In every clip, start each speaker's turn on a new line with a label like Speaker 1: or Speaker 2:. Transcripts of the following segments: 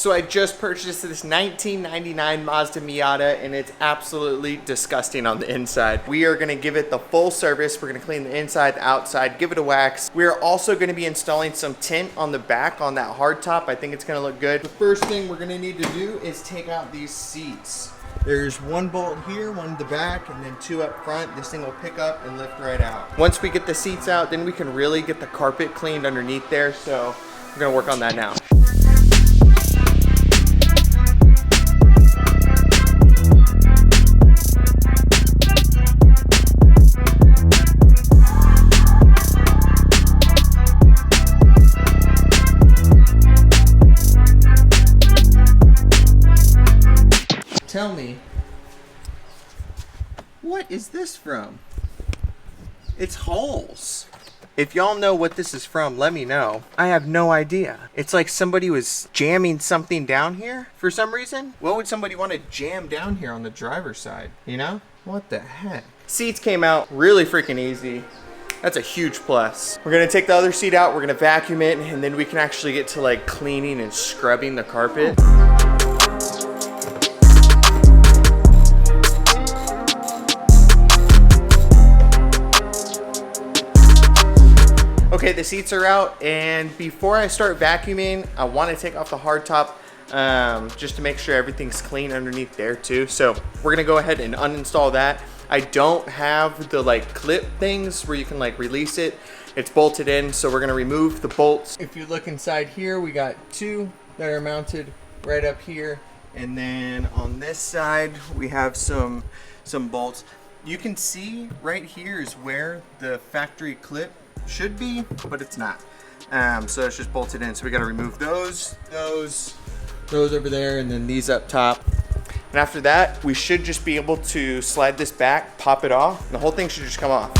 Speaker 1: So I just purchased this 1999 Mazda Miata and it's absolutely disgusting on the inside. We are gonna give it the full service. We're gonna clean the inside, the outside, give it a wax. We are also gonna be installing some tint on the back on that hardtop. I think it's gonna look good. The first thing we're gonna need to do is take out these seats. There's one bolt here, one in the back, and then two up front. This thing will pick up and lift right out. Once we get the seats out, then we can really get the carpet cleaned underneath there. So we're gonna work on that now. Tell me, what is this from? It's holes. If y'all know what this is from, let me know. I have no idea. It's like somebody was jamming something down here for some reason. What would somebody want to jam down here on the driver's side? You know? What the heck? Seats came out really freaking easy. That's a huge plus. We're gonna take the other seat out, we're gonna vacuum it, and then we can actually get to like cleaning and scrubbing the carpet. Okay, the seats are out, and before I start vacuuming, I want to take off the hardtop just to make sure everything's clean underneath there too. So we're gonna go ahead and uninstall that. I don't have the like clip things where you can like release it. It's bolted in, so we're gonna remove the bolts. If you look inside here, we got two that are mounted right up here, and then on this side we have some bolts. You can see right here is where the factory clip should be, but it's not. So it's just bolted in. So we got to remove those over there, and then these up top. And after that, we should just be able to slide this back, pop it off, and the whole thing should just come off.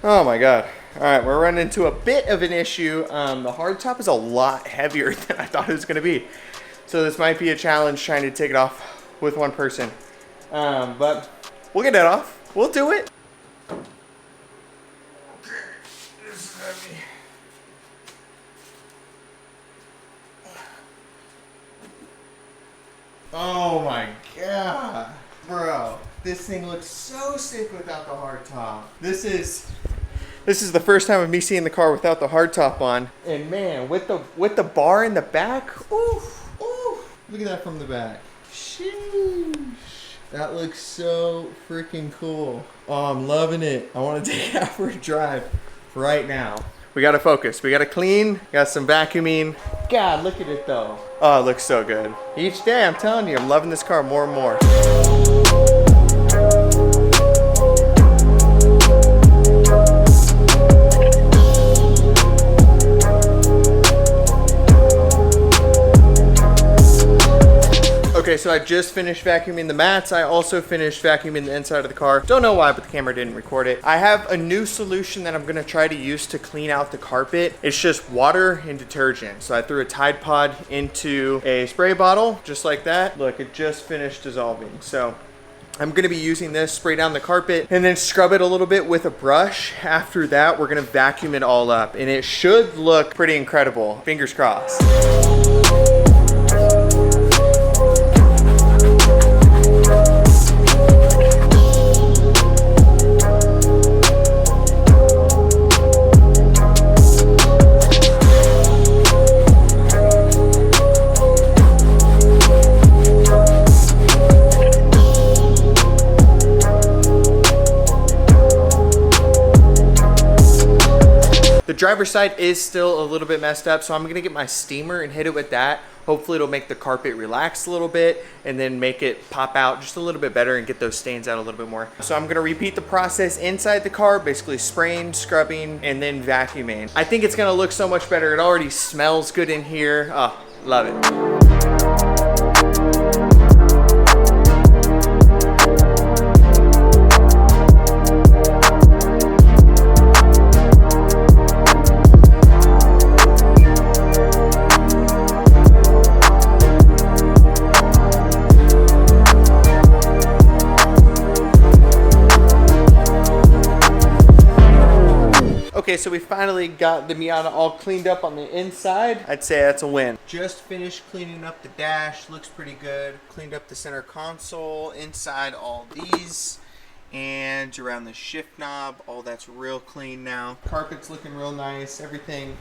Speaker 1: Oh my God. All right, we're running into a bit of an issue. The hardtop is a lot heavier than I thought it was gonna be. So this might be a challenge trying to take it off with one person. But we'll get it off. We'll do it. This is heavy. Oh my God, bro. This thing looks so sick without the hardtop. This is the first time of me seeing the car without the hardtop on. And man, with the bar in the back, ooh, look at that from the back. Sheesh. That looks so freaking cool. Oh, I'm loving it. I want to take it out for a drive right now. We gotta focus. We gotta clean. Got some vacuuming. God, look at it though. Oh, it looks so good. Each day, I'm telling you, I'm loving this car more and more. Okay, so I just finished vacuuming the mats. I also finished vacuuming the inside of the car. Don't know why, but the camera didn't record it. I have a new solution that I'm gonna try to use to clean out the carpet. It's just water and detergent. So I threw a Tide Pod into a spray bottle, just like that. Look, it just finished dissolving. So I'm gonna be using this, spray down the carpet, and then scrub it a little bit with a brush. After that, we're gonna vacuum it all up, and it should look pretty incredible. Fingers crossed. The driver's side is still a little bit messed up, so I'm gonna get my steamer and hit it with that. Hopefully it'll make the carpet relax a little bit and then make it pop out just a little bit better and get those stains out a little bit more. So I'm gonna repeat the process inside the car, basically spraying, scrubbing, and then vacuuming. I think it's gonna look so much better. It already smells good in here. Oh, love it. Okay, so we finally got the Miata all cleaned up on the inside. I'd say that's a win. Just finished cleaning up the dash. Looks pretty good. Cleaned up the center console, inside all these, and around the shift knob. All that's real clean now. Carpet's looking real nice. Everything's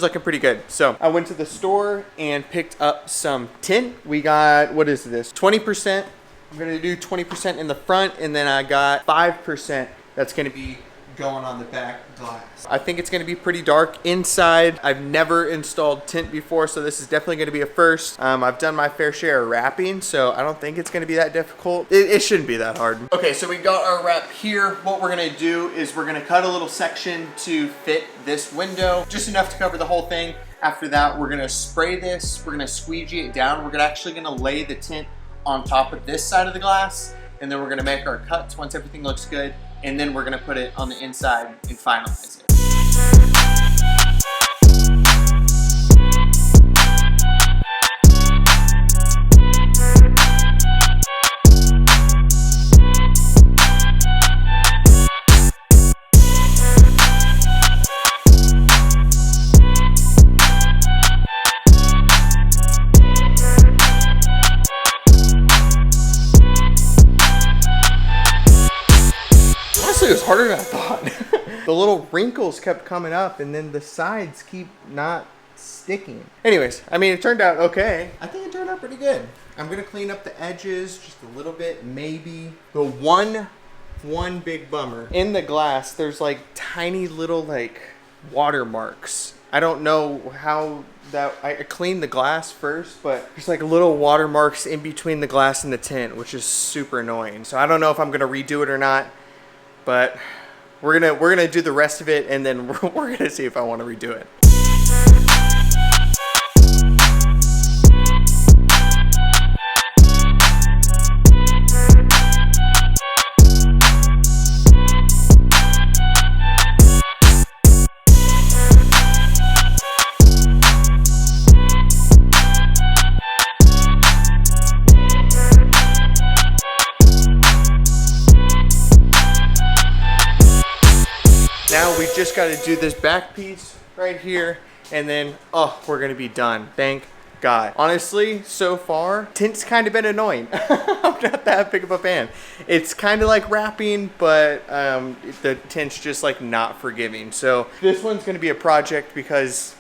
Speaker 1: looking pretty good. So I went to the store and picked up some tint. We got, what is this? 20%. I'm gonna do 20% in the front, and then I got 5% that's gonna be going on the back glass. I think it's gonna be pretty dark inside. I've never installed tint before, so this is definitely gonna be a first. I've done my fair share of wrapping, so I don't think it's gonna be that difficult. It shouldn't be that hard. Okay, so we got our wrap here. What we're gonna do is we're gonna cut a little section to fit this window, just enough to cover the whole thing. After that, we're gonna spray this, we're gonna squeegee it down. We're actually gonna lay the tint on top of this side of the glass, and then we're gonna make our cuts once everything looks good, and then we're gonna put it on the inside and finalize it. It was harder than I thought. The little wrinkles kept coming up, and then the sides keep not sticking. Anyways, I mean, it turned out okay. I think it turned out pretty good. I'm gonna clean up the edges just a little bit, maybe. The one big bummer. In the glass, there's like tiny little like watermarks. I don't know how that, I cleaned the glass first, but there's like little watermarks in between the glass and the tint, which is super annoying. So I don't know if I'm gonna redo it or not. But we're gonna do the rest of it, and then we're gonna see if I want to redo it. Now we just got to do this back piece right here, and then, oh, we're going to be done. Thank God. Honestly, so far, tint's kind of been annoying. I'm not that big of a fan. It's kind of like wrapping, but the tint's just like not forgiving. So this one's going to be a project because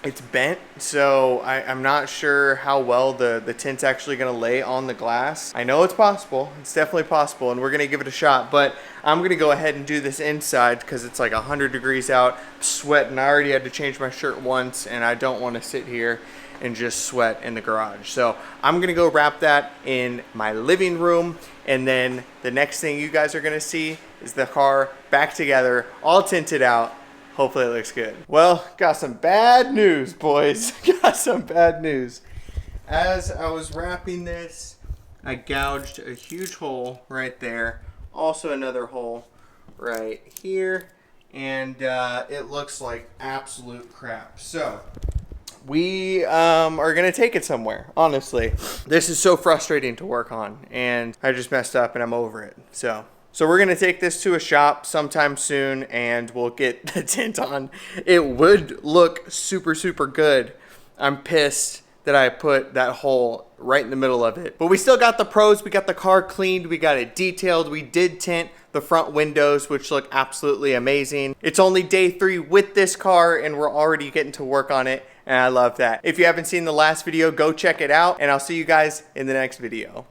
Speaker 1: it's bent, so I'm not sure how well the tint's actually gonna lay on the glass. I know it's possible, it's definitely possible, and we're gonna give it a shot, but I'm gonna go ahead and do this inside because it's like 100 degrees out, sweating. I already had to change my shirt once, and I don't wanna sit here and just sweat in the garage. So I'm gonna go wrap that in my living room, and then the next thing you guys are gonna see is the car back together, all tinted out. Hopefully it looks good. Well, got some bad news, boys. Got some bad news. As I was wrapping this, I gouged a huge hole right there. Also another hole right here. And it looks like absolute crap. So we are gonna take it somewhere, honestly. This is so frustrating to work on, and I just messed up and I'm over it. So we're gonna take this to a shop sometime soon, and we'll get the tint on. It would look super, super good. I'm pissed that I put that hole right in the middle of it. But we still got the pros. We got the car cleaned. We got it detailed. We did tint the front windows, which look absolutely amazing. It's only day 3 with this car, and we're already getting to work on it, and I love that. If you haven't seen the last video, go check it out, and I'll see you guys in the next video.